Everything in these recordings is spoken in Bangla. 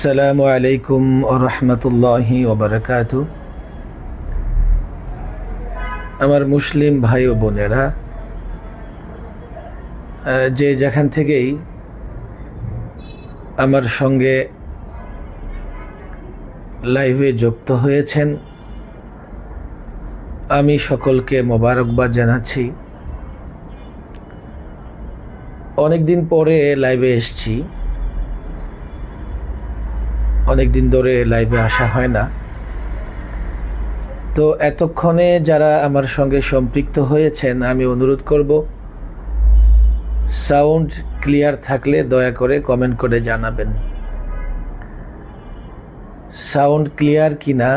আসসালামু আলাইকুম ওয়া রাহমাতুল্লাহি ওয়া বারাকাতুহু। আমার মুসলিম ভাই ও বোনেরা, যে যেখান থেকেই আমার সঙ্গে লাইভে যুক্ত হয়েছেন, আমি সকলকে মোবারকবাদ জানাচ্ছি। অনেকদিন পরে লাইভে এসেছি, অনেকদিন ধরে লাইভে আসা হয় না। তো এতক্ষণে যারা আমার সঙ্গে সম্পৃক্ত হয়েছেন, আমি অনুরোধ করব সাউন্ড ক্লিয়ার থাকলে দয়া করে কমেন্ট করে জানাবেন। সাউন্ড ক্লিয়ার কিনা,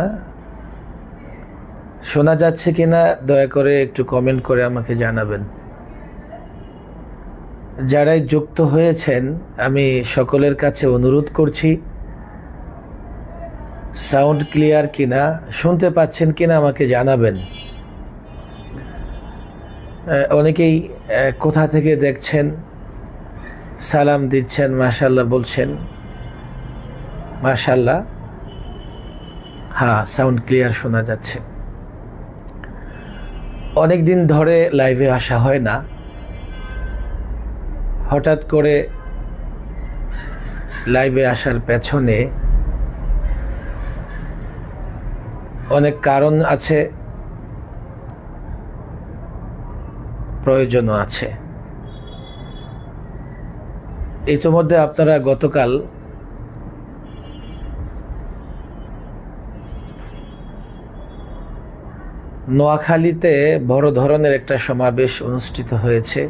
শোনা যাচ্ছে কিনা দয়া করে একটু কমেন্ট করে আমাকে জানাবেন। যারাই যুক্ত হয়েছেন, আমি সকলের কাছে অনুরোধ করছি সাউন্ড ক্লিয়ার কিনা, শুনতে পাচ্ছেন কিনা আমাকে জানাবেন। অনেকেই কোথা থেকে দেখছেন, সালাম দিচ্ছেন, মাশাআল্লাহ বলছেন। মাশাআল্লাহ, হ্যাঁ, সাউন্ড ক্লিয়ার শোনা যাচ্ছে। অনেক দিন ধরে লাইভে আসা হয় না, হঠাৎ করে লাইভে আসার পেছনে অনেক কারণ আছে, প্রয়োজনও আছে। ইতিমধ্যে আপনারা গতকাল নোয়াখালীতে বড় ধরনের একটা সমাবেশ অনুষ্ঠিত হয়েছে,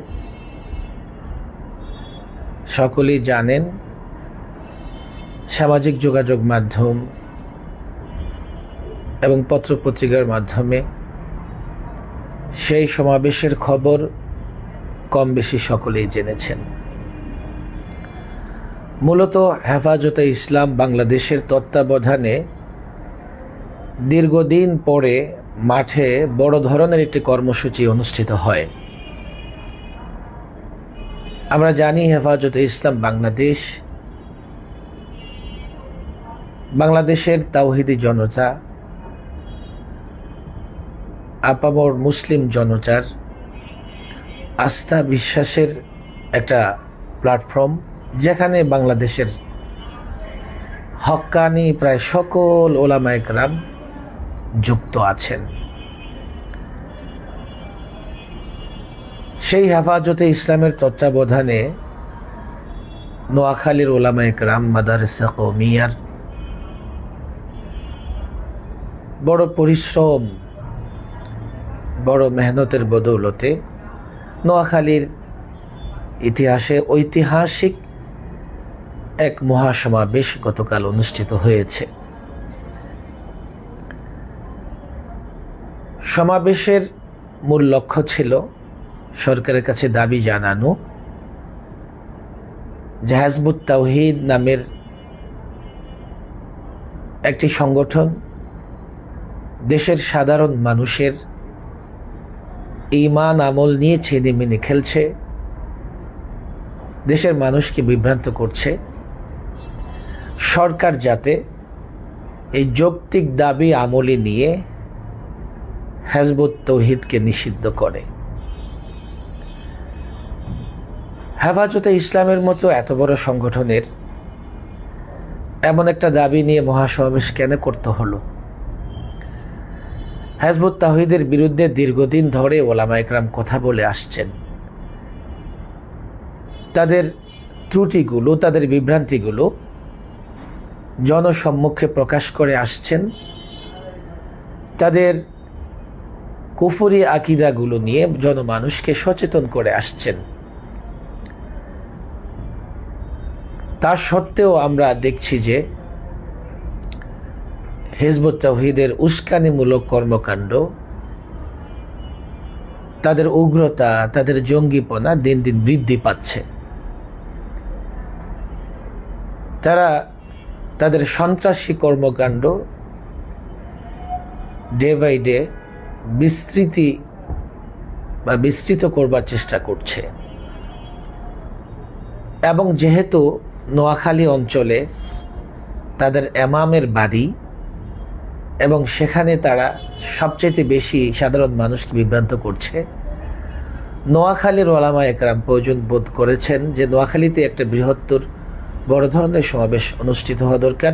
সকলেই জানেন। সামাজিক যোগাযোগ মাধ্যম এবং পত্রপত্রিকার মাধ্যমে সেই সমাবেশের খবর কম বেশি সকলেই জেনেছেন। মূলত হেফাজতে ইসলাম বাংলাদেশের তত্ত্বাবধানে দীর্ঘদিন পরে মাঠে বড় ধরনের একটি কর্মসূচি অনুষ্ঠিত হয়। আমরা জানি হেফাজতে ইসলাম বাংলাদেশের তাওহীদি জনতা, আপামর মুসলিম জনতার আস্থা বিশ্বাসের একটা প্ল্যাটফর্ম, যেখানে বাংলাদেশের হক্কানি প্রায় সকল ওলামায়ে কেরাম যুক্ত আছেন। সেই হেফাজতে ইসলামের তত্ত্বাবধানে নোয়াখালীর ওলামায়ে কেরাম মাদারিসা কওমিয়ার বড় পরিশ্রম, বড় মেহনতের বদৌলতে নোয়াখালীর ইতিহাসে ঐতিহাসিক এক মহাসমাবেশ গতকাল অনুষ্ঠিত হয়েছে। সমাবেশের মূল লক্ষ্য ছিল সরকারের কাছে দাবি জানানো যে হিজবুত তাওহীদ নামের একটি সংগঠন দেশের সাধারণ মানুষের ঈমান আমল নিয়ে ছিনিমিনি খেলছে, দেশের মানুষকে বিভ্রান্ত করছে। সরকার যাতে এই যৌক্তিক দাবি আমলে নিয়ে হিজবুত তাওহীদকে নিষিদ্ধ করে। হেফাজতে ইসলামের মতো এত বড় সংগঠনের এমন একটা দাবি নিয়ে মহাসমাবেশ কেন করতে হলো? হিজবুত তাওহীদের বিরুদ্ধে দীর্ঘদিন ধরে ওলামায়ে কেরাম কথা বলে আসছেন, তাদের ত্রুটিগুলো, তাদের বিভ্রান্তিগুলো জনসম্মুখে প্রকাশ করে আসছেন, তাদের কুফরি আকীদাগুলো নিয়ে জনমানুষকে সচেতন করে আসছেন। তা সত্ত্বেও আমরা দেখছি যে হিজবুত তাওহীদের উস্কানিমূলক কর্মকাণ্ড, তাদের উগ্রতা, তাদের জঙ্গিপনা দিন দিন বৃদ্ধি পাচ্ছে। তারা তাদের সন্ত্রাসী কর্মকাণ্ড ডে বাই ডে বিস্তৃত করবার চেষ্টা করছে। এবং যেহেতু নোয়াখালী অঞ্চলে তাদের এমামের বাড়ি, এবং সেখানে তারা সবচেয়ে বেশি সাধারণ মানুষকে বিভ্রান্ত করছে। নোয়াখালীর ওলামা একরাম প্রয়োজন বোধ করেছেন যে নোয়াখালীতে একটা বৃহত্তর বড় ধরনের সমাবেশ অনুষ্ঠিত হওয়া দরকার,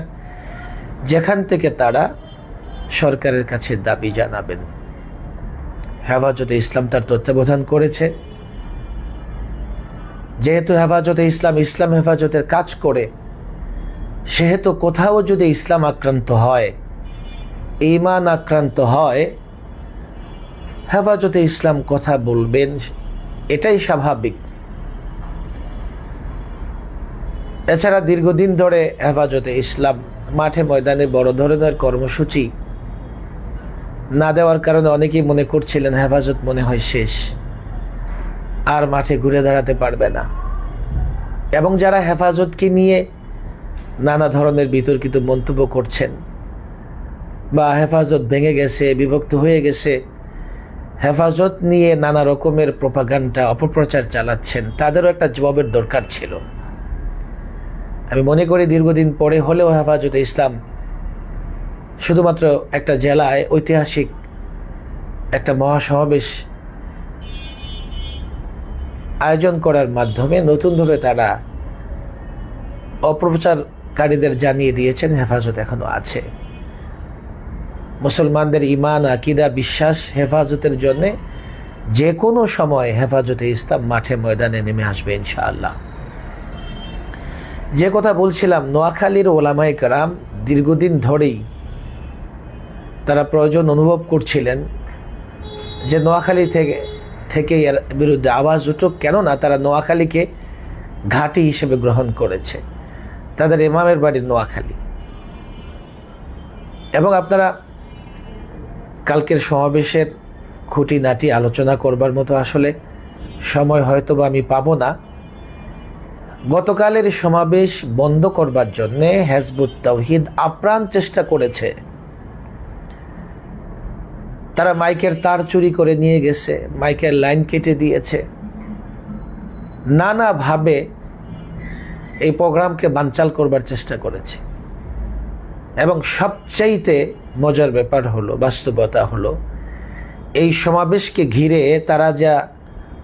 যেখান থেকে তারা সরকারের কাছে দাবি জানাবেন। হেফাজতে ইসলাম তার তত্ত্বাবধান করেছে। যেহেতু হেফাজতে ইসলাম ইসলাম হেফাজতের কাজ করে, সেহেতু কোথাও যদি ইসলাম আক্রান্ত হয়, ঈমান আক্রান্ত হয়, হেফাজতে ইসলাম কথা বলবেন, এটাই স্বাভাবিক। এছাড়া দীর্ঘদিন ধরে হেফাজতে ইসলাম মাঠে ময়দানে বড় ধরনের কর্মসূচি না দেওয়ার কারণে অনেকেই মনে করছিলেন হেফাজত মনে হয় শেষ, আর মাঠে ঘুরে দাঁড়াতে পারবে না। এবং যারা হেফাজতকে নিয়ে নানা ধরনের বিতর্কিত মন্তব্য করছেন, বা হেফাজত ভেঙে গেছে, বিভক্ত হয়ে গেছে, হেফাজত নিয়ে নানা রকমের প্রপাগান্ডা অপপ্রচার চালাচ্ছেন, তাদেরও একটা জবাবের দরকার ছিল। আমি মনে করি দীর্ঘদিন পরে হলেও হেফাজতে ইসলাম শুধুমাত্র একটা জেলায় ঐতিহাসিক একটা মহাসমাবেশ আয়োজন করার মাধ্যমে নতুনভাবে তারা অপপ্রচারকারীদের জানিয়ে দিয়েছেন হেফাজত এখনো আছে। মুসলমানদের ঈমান, আকীদা, বিশ্বাস হেফাজতের জন্য যে কোনো সময় হেফাজতে ইসলাম মাঠে ময়দানে নেমে আসবে ইনশাআল্লাহ। যে কথা বলছিলাম, নোয়াখালীর ওলামায়ে কেরাম দীর্ঘদিন ধরেই তারা প্রয়োজন অনুভব করছিলেন যে নোয়াখালী থেকে এর বিরুদ্ধে আওয়াজ উঠুক। কেননা তারা নোয়াখালীকে ঘাঁটি হিসেবে গ্রহণ করেছে, তাদের ইমামের বাড়ি নোয়াখালী। এবং আপনারা কালকের সমাবেশের খুঁটিনাটি আলোচনা করবার মতো আসলে সময় হয়তো বা আমি পাবো না। গতকালের সমাবেশ বন্ধ করবার জন্য হিজবুত তাওহীদ আপ্রাণ চেষ্টা করেছে। তারা মাইকের তার চুরি করে নিয়ে গেছে, মাইকের লাইন কেটে দিয়েছে, নানাভাবে এই প্রোগ্রামকে বানচাল করবার চেষ্টা করেছে। এবং সবচাইতে মজার ব্যাপার হলো, বাস্তবতা হলো, এই সমাবেশকে ঘিরে তারা যা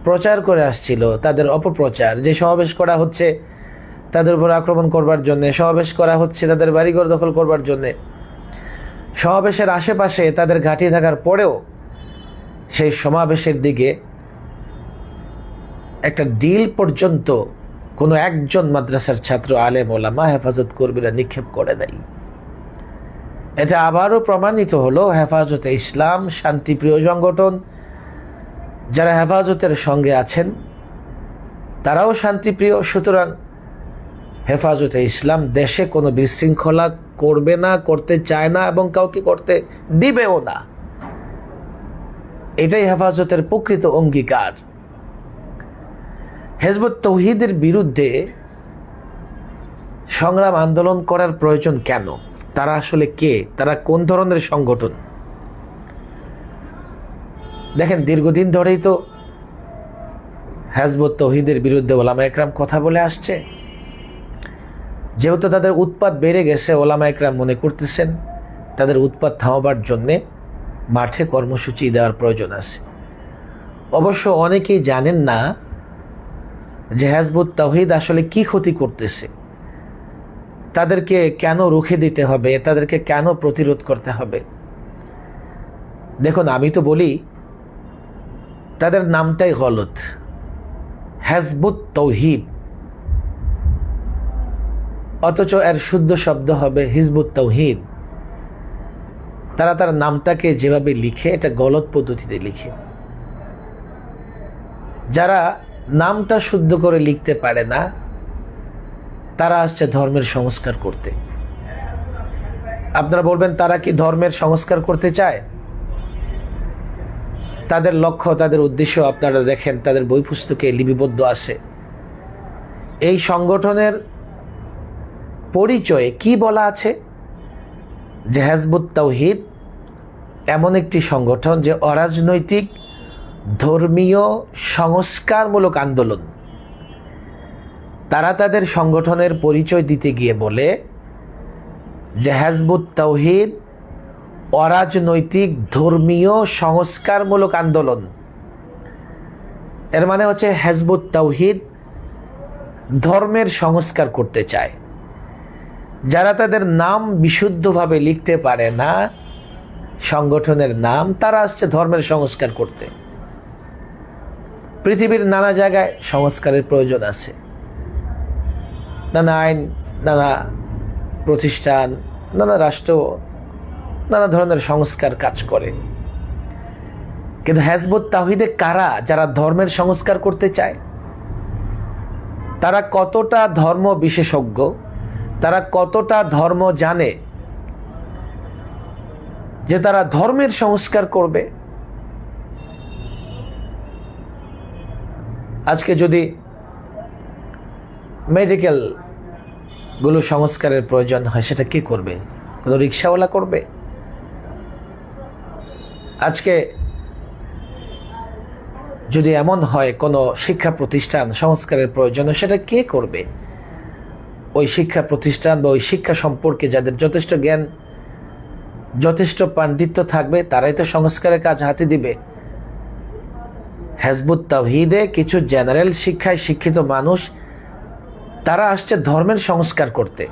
প্রচার করে আসছিল, তাদের অপপ্রচার, যে সমাবেশ করা হচ্ছে তাদের উপর আক্রমণ করবার জন্যে, সমাবেশ করা হচ্ছে তাদের বাড়িঘর দখল করবার জন্যে, সমাবেশের আশেপাশে তাদের ঘাঁটি থাকার পরেও সেই সমাবেশের দিকে একটা ডিল পর্যন্ত কোনো একজন মাদ্রাসার ছাত্র, আলেম, ওলামা, হেফাজত কর্মীরা নিক্ষেপ করে নাই। এতে আবারও প্রমাণিত হলো হেফাজতে ইসলাম শান্তিপ্রিয় সংগঠন। যারা হেফাজতের সঙ্গে আছেন তারাও শান্তিপ্রিয়। সুতরাং হেফাজতে ইসলাম দেশে কোনো বিশৃঙ্খলা করবে না, করতে চায় না, এবং কাউকে করতে দিবেও না। এটাই হেফাজতের প্রকৃত অঙ্গীকার। হিজবুত তাওহীদের বিরুদ্ধে সংগ্রাম আন্দোলন করার প্রয়োজন কেন? তারা আসলে কে? তারা কোন ধরনের সংগঠন? দেখেন, দীর্ঘদিন ধরেই তো হিজবুত তাওহীদের বিরুদ্ধে ওলামা একরাম কথা বলে আসছে। যেহেতু তাদের উৎপাত বেড়ে গেছে, ওলামা একরাম মনে করতেছেন তাদের উৎপাত থামাবার জন্যে মাঠে কর্মসূচি দেওয়ার প্রয়োজন আছে। অবশ্য অনেকেই জানেন না যে হিজবুত তাওহীদ আসলে কি ক্ষতি করতেছে, তাদেরকে কেন রুখে দিতে হবে, তাদেরকে কেন প্রতিরোধ করতে হবে। দেখুন, আমি তো বলি তাদের নামটাই গলত, হিজবুত তাওহীদ, অথচ এর শুদ্ধ শব্দ হবে হিজবুত তাওহীদ। তারা তার নামটাকে যেভাবে লিখে, এটা গলত পদ্ধতিতে লিখে। যারা নামটা শুদ্ধ করে লিখতে পারে না, তারা আসছে ধর্মের সংস্কার করতে। আপনারা বলবেন, তারা কি ধর্মের সংস্কার করতে চায়? তাদের লক্ষ্য, তাদের উদ্দেশ্য আপনারা দেখেন, তাদের বই পুস্তকে লিপিবদ্ধ আছে। এই সংগঠনের পরিচয়ে কি বলা আছে? যে হিজবুত তাওহীদ এমন একটি সংগঠন যে অরাজনৈতিক ধর্মীয় সংস্কারমূলক আন্দোলন। তারা তাদের সংগঠনের পরিচয় দিতে গিয়ে বলে যে হিজবুত তাওহীদ অরাজনৈতিক ধর্মীয় সংস্কারমূলক আন্দোলন। এর মানে হচ্ছে হিজবুত তাওহীদ ধর্মের সংস্কার করতে চায়। যারা তাদের নাম বিশুদ্ধভাবে লিখতে পারে না, সংগঠনের নাম, তারা আসছে ধর্মের সংস্কার করতে। পৃথিবীর নানা জায়গায় সংস্কারের প্রয়োজন আছে, নানা আইন, নানা প্রতিষ্ঠান, নানা রাষ্ট্র নানা ধরনের সংস্কার কাজ করে। কিন্তু হিজবুত তাওহীদে কারা যারা ধর্মের সংস্কার করতে চায়? তারা কতটা ধর্ম বিশেষজ্ঞ, তারা কতটা ধর্ম জানে যে তারা ধর্মের সংস্কার করবে? আজকে যদি মেডিকেল গুলো সংস্কারের প্রয়োজন হয়, সেটা কি করবে? কোনো রিক্সাওয়ালা করবে? আজকে যদি এমন হয় কোনো শিক্ষা প্রতিষ্ঠান সংস্কারের প্রয়োজন, সেটা কে করবে? ওই শিক্ষা প্রতিষ্ঠান বা ওই শিক্ষা সম্পর্কে যাদের যথেষ্ট জ্ঞান, যথেষ্ট পাণ্ডিত্য থাকবে, তারাই তো সংস্কারের কাজ হাতে দিবে। হিজবুত তাওহীদে কিছু জেনারেল শিক্ষায় শিক্ষিত মানুষ, তারা আসছে ধর্মের সংস্কার করতে।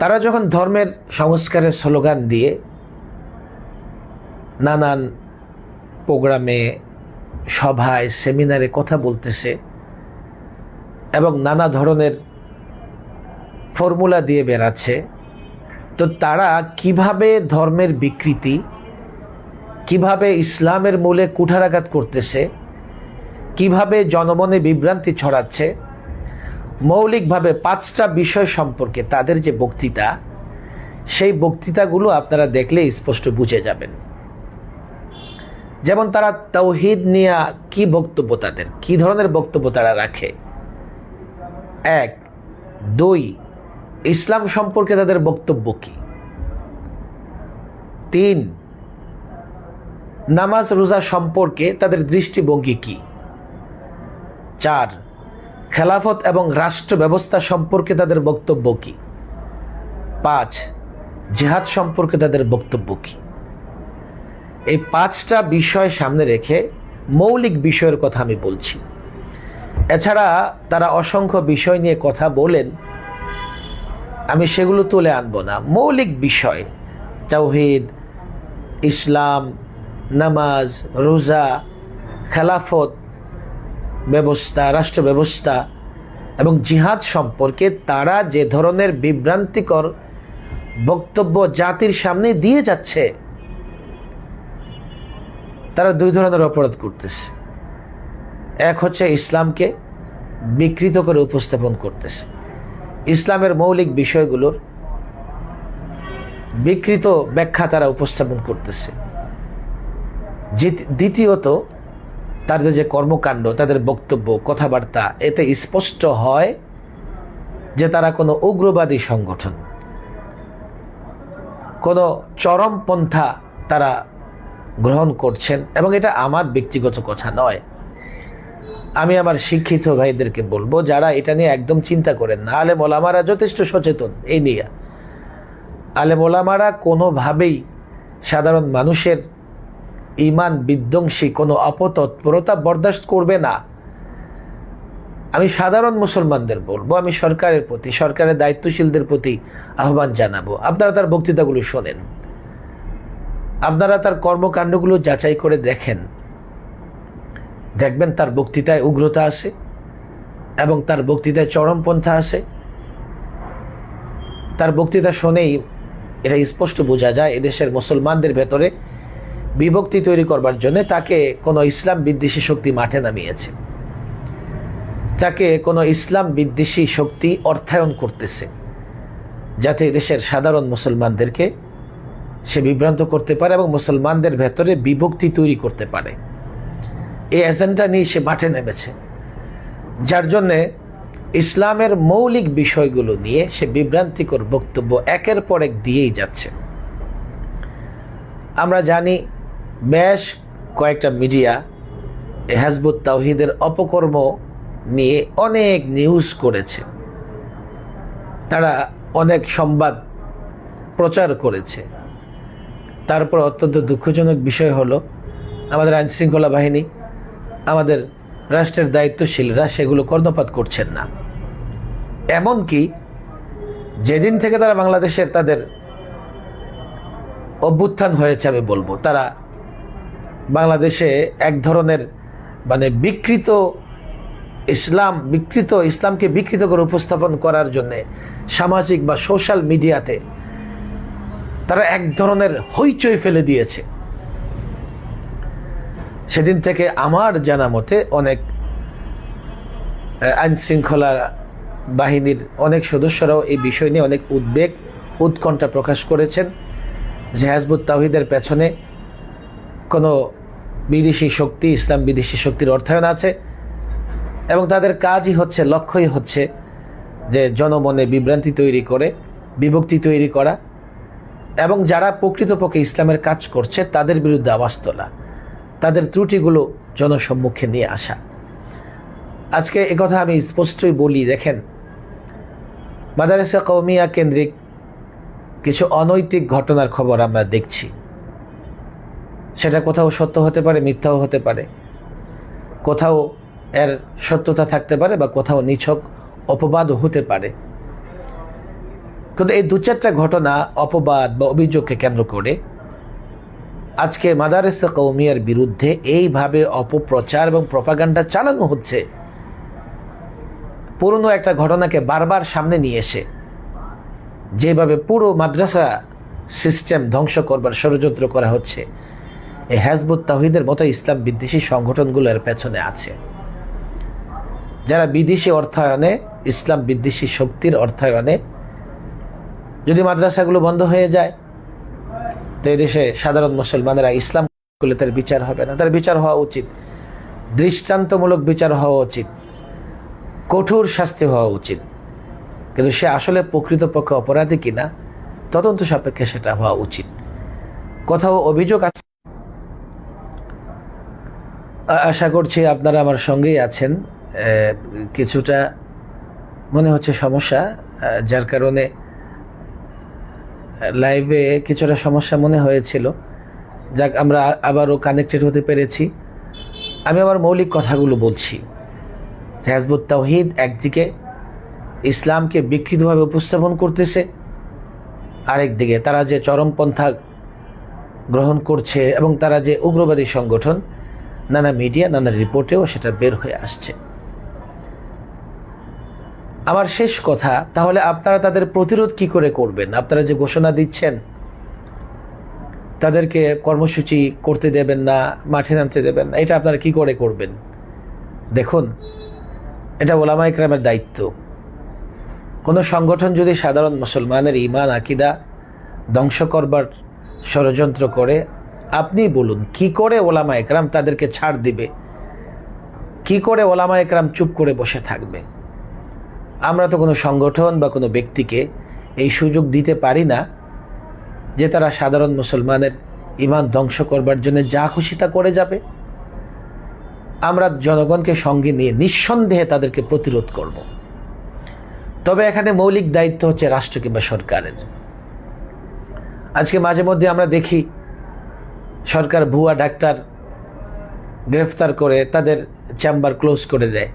তারা যখন ধর্মের সংস্কারের স্লোগান দিয়ে নানান প্রোগ্রামে, সভায়, সেমিনারে কথা বলতেছে এবং নানা ধরনের ফর্মুলা দিয়ে বেড়াচ্ছে, তো তারা কিভাবে ধর্মের বিকৃতি, কিভাবে ইসলামের মূলে কুঠারাঘাত করতেছে, কিভাবে জনমনে বিভ্রান্তি ছড়াচ্ছে, মৌলিকভাবে 5টা বিষয় সম্পর্কে তাদের যে বক্তৃতা, সেই বক্তৃতাগুলো আপনারা দেখলে স্পষ্ট বুঝে যাবেন। যেমন তারা তাওহীদ নিয়ে কি বক্তব্য, তাদের কি ধরনের বক্তব্য তারা রাখে। 1, 2, ইসলাম সম্পর্কে তাদের বক্তব্য কি। 3, নামাজ রোজা সম্পর্কে তাদের দৃষ্টিভঙ্গি কি। 4, খেলাফত এবং রাষ্ট্র ব্যবস্থা সম্পর্কে তাদের বক্তব্য কি। 5, জিহাদ সম্পর্কে তাদের বক্তব্য কি। এই 5টা বিষয় সামনে রেখে মৌলিক বিষয়ের কথা আমি বলছি। এছাড়া তারা অসংখ্য বিষয় নিয়ে কথা বলেন, আমি সেগুলো তুলে আনবো না। মৌলিক বিষয় তাওহীদ, ইসলাম, নামাজ, রোজা, খেলাফত ব্যবস্থা, রাষ্ট্র ব্যবস্থা এবং জিহাদ সম্পর্কে তারা যে ধরনের বিভ্রান্তিকর বক্তব্য জাতির সামনে দিয়ে যাচ্ছে, তারা 2 ধরনের অপরাধ করতেছে। এক হচ্ছে ইসলামকে বিকৃত করে উপস্থাপন করতেছে, ইসলামের মৌলিক বিষয়গুলোর বিকৃত ব্যাখ্যা তারা উপস্থাপন করতেছে। দ্বিতীয়ত, তাদের যে কর্মকাণ্ড, তাদের বক্তব্য, কথাবার্তা, এতে স্পষ্ট হয় যে তারা কোনো উগ্রবাদী সংগঠন, কোনো চরমপন্থা তারা গ্রহণ করছেন। এবং এটা আমার ব্যক্তিগত কথা নয়, আমি আমার শিক্ষিত ভাইদেরকে বলবো যারা এটা নিয়ে একদম চিন্তা করেন না। আলেম ওলামারা যথেষ্ট সচেতন এই নিয়ে। আলেম ওলামারা কোনোভাবেই সাধারণ মানুষের ঈমান বিধ্বংসী কোনো অপতৎপরতা বরদাস্ত করবে না। আমি সাধারণ মুসলমানদের বলবো, আমি সরকারের প্রতি, সরকারের দায়িত্বশীলদের প্রতি আহ্বান জানাবো, আপনারা তার বক্তৃতাগুলো শোনেন, আপনারা তার কর্মকাণ্ডগুলো যাচাই করে দেখেন, দেখবেন তার বক্তৃতায় উগ্রতা আছে এবং তার বক্তৃতায় চরমপন্থা আছে। তার বক্তৃতা শুনেই এটা স্পষ্ট বোঝা যায় এদেশের মুসলমানদের ভেতরে বিভক্তি তৈরি করবার জন্য তাকে কোনো ইসলাম বিদ্বেষী শক্তি মাঠে নামিয়েছে, তাকে কোনো ইসলাম বিদ্বেষী শক্তি অর্থায়ন করতেছে, যাতে এদেশের সাধারণ মুসলমানদেরকে সে বিভ্রান্ত করতে পারে এবং মুসলমানদের ভেতরে বিভক্তি তৈরি করতে পারে। এই এজেন্ডা নিয়ে সে মাঠে নেমেছে, যার জন্যে ইসলামের মৌলিক বিষয়গুলো নিয়ে সে বিভ্রান্তিকর বক্তব্য একের পর এক দিয়েই যাচ্ছে। আমরা জানি বেশ কয়েকটা মিডিয়া হিজবুত তাওহীদের অপকর্ম নিয়ে অনেক নিউজ করেছে। তারা অনেক সংবাদ প্রচার করেছে। তারপর অত্যন্ত দুঃখজনক বিষয় হলো আমাদের আইনশৃঙ্খলা বাহিনী, আমাদের রাষ্ট্রের দায়িত্বশীলরা সেগুলো কর্ণপাত করছেন না। এমনকি যেদিন থেকে তারা বাংলাদেশের তাদের অভ্যুত্থান হয়েছে, আমি বলবো তারা বাংলাদেশে এক ধরনের বিকৃত ইসলামকে বিকৃত করে উপস্থাপন করার জন্য সামাজিক বা সোশ্যাল মিডিয়াতে তারা এক ধরনের হইচই ফেলে দিয়েছে। সেদিন থেকে আমার জানা মতে অনেক আইন শৃঙ্খলা বাহিনীর অনেক সদস্যরাও এই বিষয় নিয়ে অনেক উৎকণ্ঠা প্রকাশ করেছেন যে হিজবুত তাওহীদের পেছনে কোনো বিদেশি শক্তি, ইসলাম বিদেশি শক্তির অর্থায়ন আছে এবং তাদের কাজই হচ্ছে, লক্ষ্যই হচ্ছে যে জনমনে বিভ্রান্তি তৈরি করে, বিভক্তি তৈরি করা এবং যারা প্রকৃতপক্ষে ইসলামের কাজ করছে তাদের বিরুদ্ধে আওয়াজ তোলা, তাদের ত্রুটিগুলো জনসম্মুখে নিয়ে আসা। আজকে একথা আমি স্পষ্টই বলি, দেখেন মাদ্রাসা কওমিয়া কেন্দ্রিক কিছু অনৈতিক ঘটনার খবর আমরা দেখছি। সেটা কোথাও সত্য হতে পারে, মিথ্যাও হতে পারে, কোথাও এর সত্যতা থাকতে পারে বা কোথাও নিছক অপবাদও হতে পারে। কিন্তু এই দু চারটা ঘটনা, অপবাদ বা অভিযোগকে কেন্দ্র করে আজকে মাদারেসা কওমিয়ার বিরুদ্ধে এইভাবে অপপ্রচার এবং প্রপাগান্ডা চালানো হচ্ছে। পুরনো একটা ঘটনাকে বারবার সামনে নিয়ে এসে যেভাবে পুরো মাদ্রাসা সিস্টেম ধ্বংস করবার ষড়যন্ত্র করা হচ্ছে, এই হিজবুত তাওহীদের মতো ইসলাম বিদ্বেষী সংগঠনগুলোর পেছনে আছে, যারা বিদেশি অর্থায়নে, ইসলাম বিদ্বেষী শক্তির অর্থায়নে যদি মাদ্রাসাগুলো বন্ধ হয়ে যায় তো এই দেশে সাধারণ মুসলমানেরা ইসলাম করলে তার বিচার হবে না। তার বিচার হওয়া উচিত, দৃষ্টান্তমূলক বিচার হওয়া উচিত, কঠোর শাস্তি হওয়া উচিত। কিন্তু সে আসলে প্রকৃতপক্ষে অপরাধী কিনা তদন্ত সাপেক্ষে সেটা হওয়া উচিত। কোথাও অভিযোগ আছে, আশা করছি আপনারা আমার সঙ্গেই আছেন। কিছুটা মনে হচ্ছে সমস্যা, যার কারণে লাইভে কিছুটা সমস্যা মনে হয়েছিল। যাক, আমরা আবারও কানেক্টেড হতে পেরেছি। আমি আমার মৌলিক কথাগুলো বলছি। হিজবুত তাওহীদ একদিকে ইসলামকে বিকৃতভাবে উপস্থাপন করতেছে, আরেকদিকে তারা যে চরমপন্থা গ্রহণ করছে এবং তারা যে উগ্রবাদী সংগঠন, নানা মিডিয়া, নানা রিপোর্টেও সেটা বের হয়ে আসছে। আমার শেষ কথা, তাহলে আপনারা তাদের প্রতিরোধ কি করে করবেন? আপনারা যে ঘোষণা দিচ্ছেন তাদেরকে কর্মসূচি করতে দেবেন না, মাঠে নামতে দেবেন না, এটা আপনারা কি করে করবেন? দেখুন, এটা ওলামা ইকরামের দায়িত্ব। কোনো সংগঠন যদি সাধারণ মুসলমানের ঈমান আকীদা ধ্বংস করবার ষড়যন্ত্র করে, আপনি বলুন কি করে ওলামা ইকরাম তাদেরকে ছাড় দিবে? কি করে ওলামা ইকরাম চুপ করে বসে থাকবে? আমরা তো কোনো সংগঠন বা কোনো ব্যক্তিকে এই সুযোগ দিতে পারি না যে তারা সাধারণ মুসলমানের ঈমান ধ্বংস করবার জন্য যা খুশি তা করে যাবে। আমরা জনগণকে সঙ্গে নিয়ে নিঃসন্দেহে তাদেরকে প্রতিরোধ করব। তবে এখানে মৌলিক দায়িত্ব হচ্ছে রাষ্ট্র কিংবা সরকারের। আজকে মাঝে মধ্যে আমরা দেখি সরকার ভুয়া ডাক্তার গ্রেফতার করে তাদের চেম্বার ক্লোজ করে দেয়,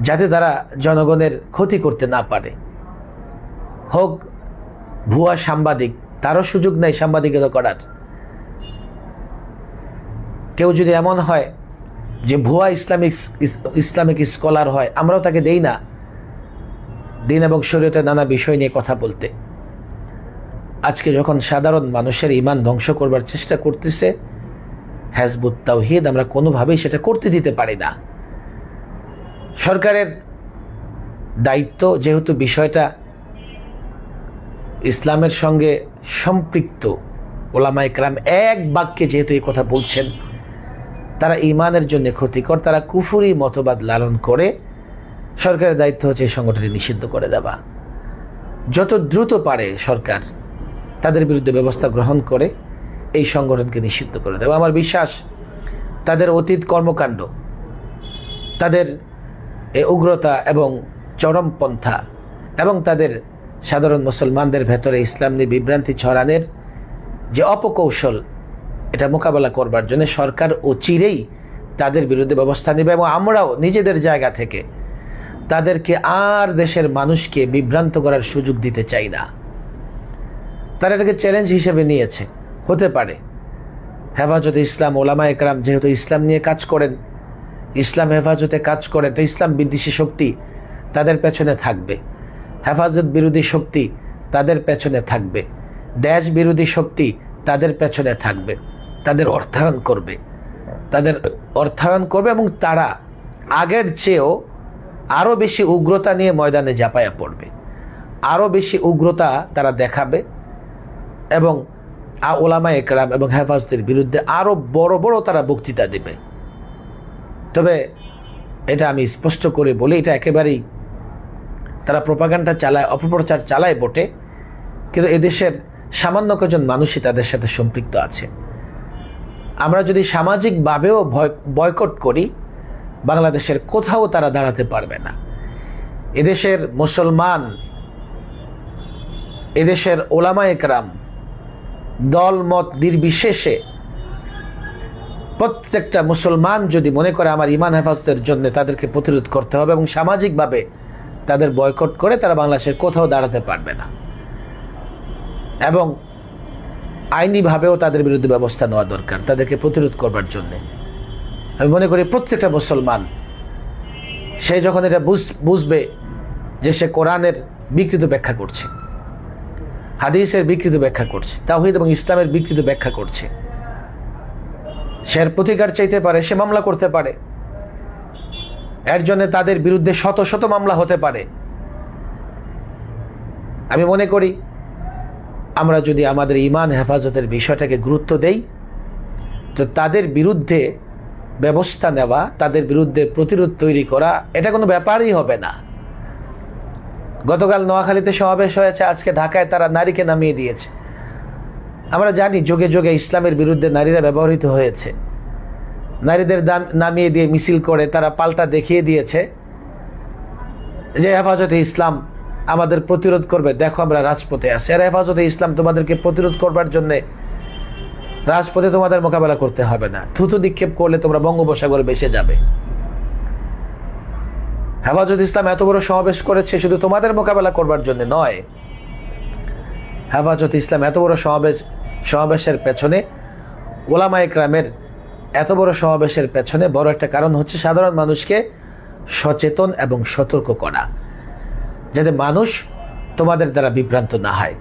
যাতে তারা জনগণের ক্ষতি করতে না পারে। হোক ভুয়া সাংবাদিক, তারও সুযোগ নেই সাংবাদিকতা করার। কেউ যদি এমন হয় যে ভুয়া ইসলামিক স্কলার হয়, আমরাও তাকে দেই না দিন এবং শরীয়তের নানা বিষয় নিয়ে কথা বলতে। আজকে যখন সাধারণ মানুষের ঈমান ধ্বংস করবার চেষ্টা করতেছে হিজবুত তাওহীদ, আমরা কোনোভাবেই সেটা করতে দিতে পারি না। সরকারের দায়িত্ব, যেহেতু বিষয়টা ইসলামের সঙ্গে সম্পৃক্ত, ওলামা ইকরাম এক বাক্যে যেহেতু এই কথা বলছেন, তারা ঈমানের জন্য ক্ষতিকর, তারা কুফরি মতবাদ লালন করে, সরকারের দায়িত্ব হচ্ছে এই সংগঠনটি নিষিদ্ধ করে দেওয়া। যত দ্রুত পারে সরকার তাদের বিরুদ্ধে ব্যবস্থা গ্রহণ করে এই সংগঠনকে নিষিদ্ধ করে দেওয়া। আমার বিশ্বাস তাদের অতীত কর্মকাণ্ড, তাদের এই উগ্রতা এবং চরমপন্থা এবং তাদের সাধারণ মুসলমানদের ভেতরে ইসলাম নিয়ে বিভ্রান্তি ছড়ানোর যে অপকৌশল, এটা মোকাবেলা করবার জন্য সরকার চিরেই তাদের বিরুদ্ধে ব্যবস্থা নেবে। এবং আমরাও নিজেদের জায়গা থেকে তাদেরকে আর দেশের মানুষকে বিভ্রান্ত করার সুযোগ দিতে চাই না। তারা এটাকে চ্যালেঞ্জ হিসেবে নিয়েছে। হতে পারে হেফাজতে ইসলাম, ওলামা একরাম যেহেতু ইসলাম নিয়ে কাজ করেন, ইসলাম হেফাজতে কাজ করেন, তো ইসলাম বিদ্বেষী শক্তি তাদের পেছনে থাকবে, হেফাজত বিরোধী শক্তি তাদের পেছনে থাকবে, দেশ বিরোধী শক্তি তাদের পেছনে থাকবে, তাদের অর্থায়ন করবে এবং তারা আগের চেয়েও আরও বেশি উগ্রতা নিয়ে ময়দানে ঝাঁপায়া পড়বে, আরও বেশি উগ্রতা তারা দেখাবে এবং ওলামা একরাম এবং হেফাজতের বিরুদ্ধে আরও বড় বড় তারা বক্তৃতা দেবে। তবে এটা আমি স্পষ্ট করে বলি, এটা একেবারেই তারা প্রোপাগান্ডা চালায়, অপপ্রচার চালায় বটে, কিন্তু এদেশের সামান্য কজন মানুষই তাদের সাথে সম্পৃক্ত আছে। আমরা যদি সামাজিকভাবেও বয়কট করি, বাংলাদেশের কোথাও তারা দাঁড়াতে পারবে না। এদেশের মুসলমান, এদেশের ওলামা একরাম দল মত নির্বিশেষে প্রত্যেকটা মুসলমান যদি মনে করে আমার ইমান হেফাজতের জন্য তাদেরকে প্রতিরোধ করতে হবে এবং সামাজিকভাবে তাদের বয়কট করে, তারা বাংলাদেশের কোথাও দাঁড়াতে পারবে না এবং আইনিভাবেও তাদের বিরুদ্ধে ব্যবস্থা নেওয়া দরকার তাদেরকে প্রতিরোধ করবার জন্য। আমি মনে করি প্রত্যেকটা মুসলমান সে যখন এটা বুঝবে যে সে কোরআনের বিকৃত ব্যাখ্যা করছে, হাদিসের বিকৃত ব্যাখ্যা করছে, তাওহীদ এবং ইসলামের বিকৃত ব্যাখ্যা করছে, সে প্রতিকার চাইতে পারে, সে মামলা করতে পারে। এর জন্য তাদের বিরুদ্ধে শত শত মামলা হতে পারে। আমি মনে করি আমরা যদি আমাদের ইমান হেফাজতের বিষয়টাকে গুরুত্ব দেই, তো তাদের বিরুদ্ধে ব্যবস্থা নেওয়া, তাদের বিরুদ্ধে প্রতিরোধ তৈরি করা, এটা কোনো ব্যাপারই হবে না। গতকাল নোয়াখালীতে সমাবেশ হয়েছে, আজকে ঢাকায় তারা নারীকে নামিয়ে দিয়েছে। আমরা জানি যুগে যুগে ইসলামের বিরুদ্ধে নারীরা ব্যবহৃত হয়েছে। নারীদের নামিয়ে দিয়ে মিছিল করে তারা পাল্টা দেখিয়ে দিয়েছে যে হেফাজতে ইসলাম আমাদের প্রতিরোধ করবে, দেখো আমরা রাজপথে আছি। আর হেফাজতে ইসলাম তোমাদেরকে প্রতিরোধ করবার জন্য রাজপথে তোমাদের মোকাবেলা করতে হবে না, থুতু নিক্ষেপ করলে তোমরা বঙ্গোপসাগরে ভেসে যাবে। হেফাজতে ইসলাম এত বড় সমাবেশ করেছে শুধু তোমাদের মোকাবেলা করবার জন্য নয়। হেফাজতে ইসলাম এত বড় সমাবেশের পেছনে, ওলামা একরামের এত বড় সমাবেশের পেছনে বড় একটা কারণ হচ্ছে সাধারণ মানুষকে সচেতন এবং সতর্ক করা, যাতে মানুষ তোমাদের দ্বারা বিভ্রান্ত না হয়।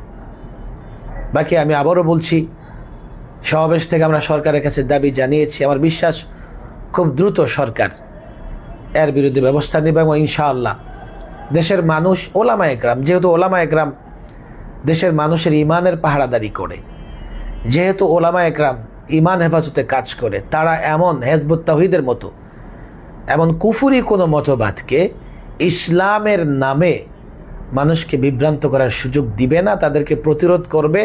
বাকি আমি আবারও বলছি, সমাবেশ থেকে আমরা সরকারের কাছে দাবি জানিয়েছি। আমার বিশ্বাস খুব দ্রুত সরকার এর বিরুদ্ধে ব্যবস্থা নেবে এবং ইনশাআল্লাহ দেশের মানুষ, ওলামা একরাম, যেহেতু ওলামা একরাম দেশের মানুষের ইমানের পাহারাদারি করে, যেহেতু ওলামা একরাম ইমান হেফাজতে কাজ করে, তারা এমন হিজবুত তাওহীদের মতো এমন কুফুরি কোনো মতবাদকে ইসলামের নামে মানুষকে বিভ্রান্ত করার সুযোগ দিবে না, তাদেরকে প্রতিরোধ করবে,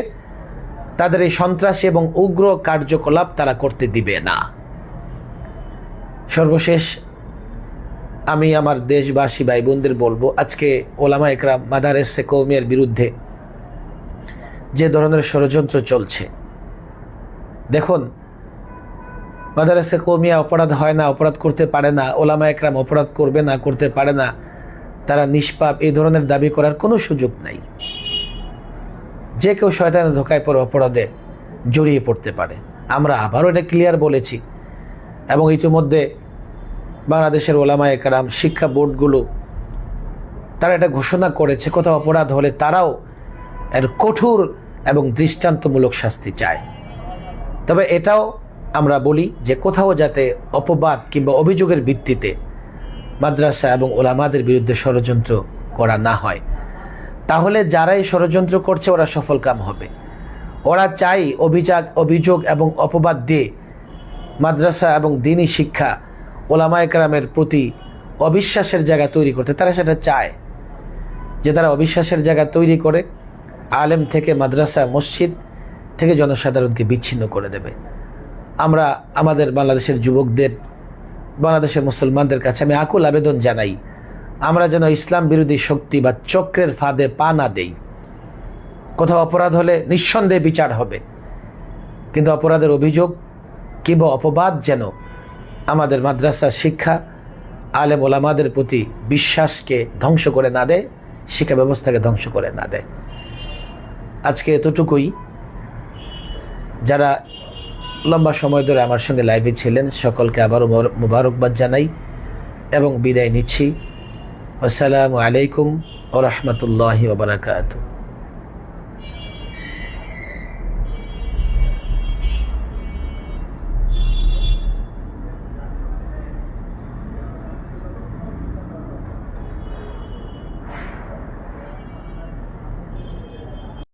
তাদের এই সন্ত্রাসী এবং উগ্র কার্যকলাপ তারা করতে দিবে না। সর্বশেষ আমি আমার দেশবাসী ভাই বোনদের বলবো, আজকে ওলামা একরাম মাদারেসে কওমিয়ার বিরুদ্ধে যে ধরনের ষড়যন্ত্র চলছে, দেখুন মাদারেসে কওমিয়া অপরাধ হয় না, অপরাধ করতে পারে না, ওলামা একরাম অপরাধ করবে না, করতে পারে না, তারা নিষ্পাপ, এই ধরনের দাবি করার কোনো সুযোগ নাই। যে কেউ শয়তানের ধোকায় পড়ে অপরাধে জড়িয়ে পড়তে পারে। আমরা আবারও এটা ক্লিয়ার বলেছি এবং ইতিমধ্যে বাংলাদেশের ওলামা একরাম, শিক্ষা বোর্ডগুলো তারা এটা ঘোষণা করেছে, কোথাও অপরাধ হলে তারাও এর কঠোর এবং দৃষ্টান্তমূলক শাস্তি চায়। তবে এটাও আমরা বলি যে কোথাও যাতে অপবাদ কিংবা অভিযোগের ভিত্তিতে মাদ্রাসা এবং ওলামাদের বিরুদ্ধে ষড়যন্ত্র করা না হয়, তাহলে যারাই ষড়যন্ত্র করছে ওরা সফলকাম হবে। ওরা চাই অভিযোগ এবং অপবাদ দিয়ে মাদ্রাসা এবং দ্বীনি শিক্ষা, ওলামা একরামের প্রতি অবিশ্বাসের জায়গা তৈরি করতে। তারা সেটা চায় যে তারা অবিশ্বাসের জায়গা তৈরি করে আলেম থেকে, মাদ্রাসা, মসজিদ থেকে জনসাধারণকে বিচ্ছিন্ন করে দেবে। আমরা আমাদের বাংলাদেশের যুবকদের, বাংলাদেশের মুসলমানদের কাছে আমি আকুল আবেদন জানাই, আমরা যেন ইসলাম বিরোধী শক্তি বা চক্রের ফাঁদে পা না দেই। কোথাও অপরাধ হলে নিঃসন্দেহে বিচার হবে, কিন্তু অপরাধের অভিযোগ কিংবা অপবাদ যেন আমাদের মাদ্রাসার শিক্ষা, আলেম ওলামাদের প্রতি বিশ্বাসকে ধ্বংস করে না দেয়, শিক্ষা ব্যবস্থাকে ধ্বংস করে না দেয়। আজকে এতটুকুই। যারা লম্বা সময় ধরে আমার সঙ্গে লাইভে ছিলেন সকলকে আবারও মুবারকবাদ জানাই এবং বিদায় নিচ্ছি। আসসালামু আলাইকুম ওয়া রাহমাতুল্লাহি ওয়া বারাকাতুহু।